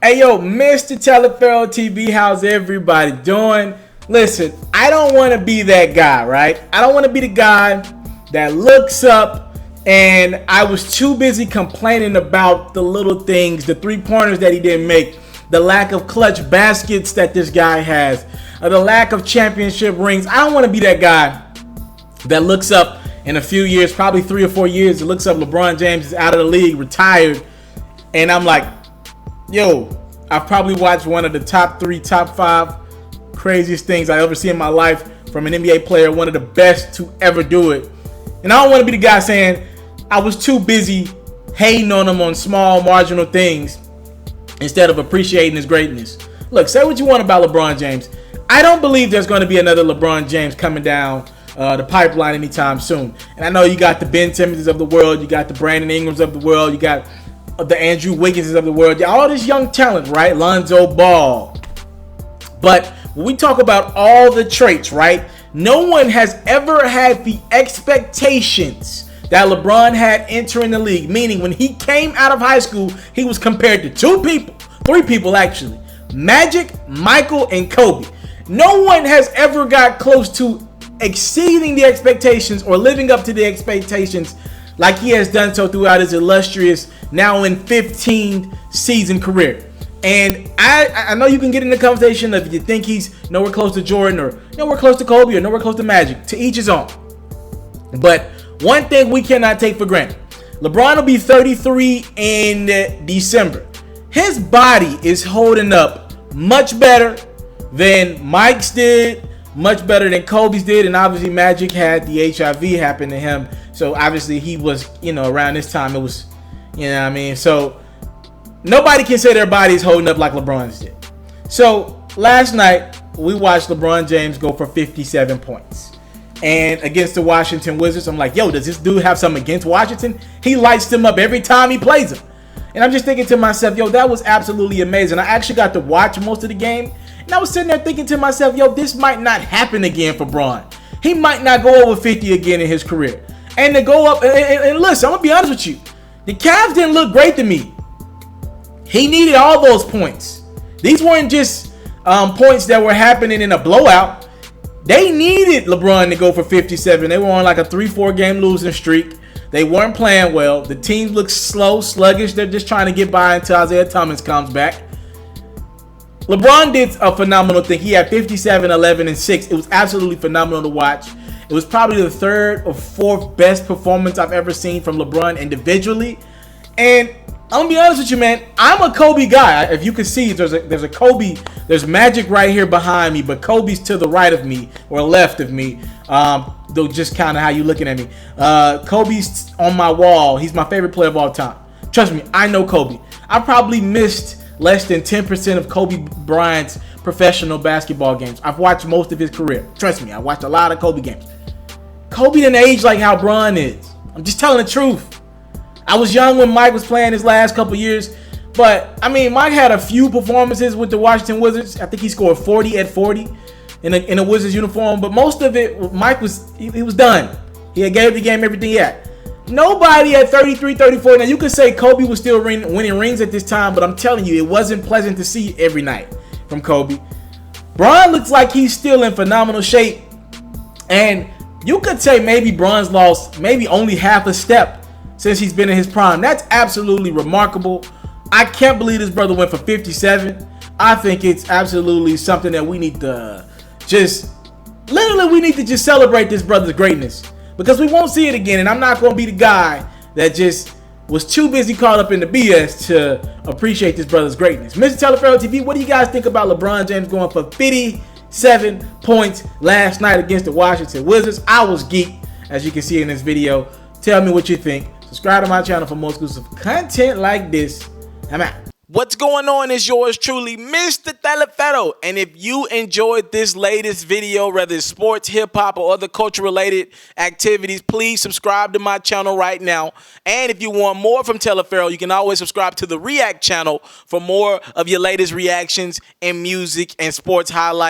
Hey, yo, Mr. Taliaferro TV, how's everybody doing? Listen, I don't want to be that guy, right? I don't want to be the guy that looks up and I was too busy complaining about the little things, the three-pointers that he didn't make, the lack of clutch baskets that this guy has, the lack of championship rings. I don't want to be that guy that looks up in a few years, probably 3 or 4 years, it looks up LeBron James is out of the league, retired, and I'm like, yo, I've probably watched one of the top 3, top 5 craziest things I ever seen in my life from an NBA player, one of the best to ever do it. And I don't want to be the guy saying I was too busy hating on him on small marginal things instead of appreciating his greatness. Look, say what you want about LeBron James. I don't believe there's going to be another LeBron James coming down the pipeline anytime soon. And I know you got the Ben Simmons of the world, you got the Brandon Ingrams of the world, you got the Andrew Wigginses of the world, all this young talent, right? Lonzo Ball. But when we talk about all the traits, right? No one has ever had the expectations that LeBron had entering the league. Meaning when he came out of high school, he was compared to 3 people actually. Magic, Michael, and Kobe. No one has ever got close to exceeding the expectations or living up to the expectations like he has done so throughout his illustrious, now in 15th season career. And I know you can get in the conversation of if you think he's nowhere close to Jordan or nowhere close to Kobe or nowhere close to Magic. To each his own. But one thing we cannot take for granted. LeBron will be 33 in December. His body is holding up much better than Mike's did, much better than Kobe's did, and obviously Magic had the HIV happen to him. So obviously he was, around this time it was, So nobody can say their body's holding up like LeBron's did. So last night we watched LeBron James go for 57 points. And against the Washington Wizards, I'm like, yo, does this dude have something against Washington? He lights them up every time he plays them. And I'm just thinking to myself, yo, that was absolutely amazing. I actually got to watch most of the game. And I was sitting there thinking to myself, yo, this might not happen again for Bron. He might not go over 50 again in his career. And to go up, and listen, I'm going to be honest with you. The Cavs didn't look great to me. He needed all those points. These weren't just points that were happening in a blowout. They needed LeBron to go for 57. They were on like a 3-4 game losing streak. They weren't playing well. The team looked slow, sluggish. They're just trying to get by until Isaiah Thomas comes back. LeBron did a phenomenal thing. He had 57, 11, and 6. It was absolutely phenomenal to watch. It was probably the 3rd or 4th best performance I've ever seen from LeBron individually. And I'm gonna be honest with you, man. I'm a Kobe guy. If you can see, there's a Kobe. There's Magic right here behind me, but Kobe's to the right of me or left of me. Though just kind of how you looking at me. Kobe's on my wall. He's my favorite player of all time. Trust me, I know Kobe. I probably missed less than 10% of Kobe Bryant's professional basketball games. I've watched most of his career. Trust me, I watched a lot of Kobe games. Kobe didn't age like how Bron is. I'm just telling the truth. I was young when Mike was playing his last couple years, but I mean, Mike had a few performances with the Washington Wizards. I think he scored 40 at 40 in a Wizards uniform, but most of it, Mike was done. He had gave the game everything he had. Nobody at 33, 34. Now you could say Kobe was still winning rings at this time, but I'm telling you, it wasn't pleasant to see every night from Kobe. Bron looks like he's still in phenomenal shape, and you could say maybe Bron's lost maybe only half a step since he's been in his prime. That's absolutely remarkable. I can't believe this brother went for 57. I think it's absolutely something that we need to just celebrate this brother's greatness, because we won't see it again. And I'm not going to be the guy that just was too busy caught up in the BS to appreciate this brother's greatness. Mr. Taliaferro TV, what do you guys think about LeBron James going for 57 points last night against the Washington Wizards? I was geeked, as you can see in this video. Tell me what you think. Subscribe to my channel for more exclusive content like this. I'm out. What's going on is yours truly, Mr. Taliaferro. And if you enjoyed this latest video, whether it's sports, hip-hop, or other culture-related activities, please subscribe to my channel right now. And if you want more from Taliaferro, you can always subscribe to the React channel for more of your latest reactions and music and sports highlights.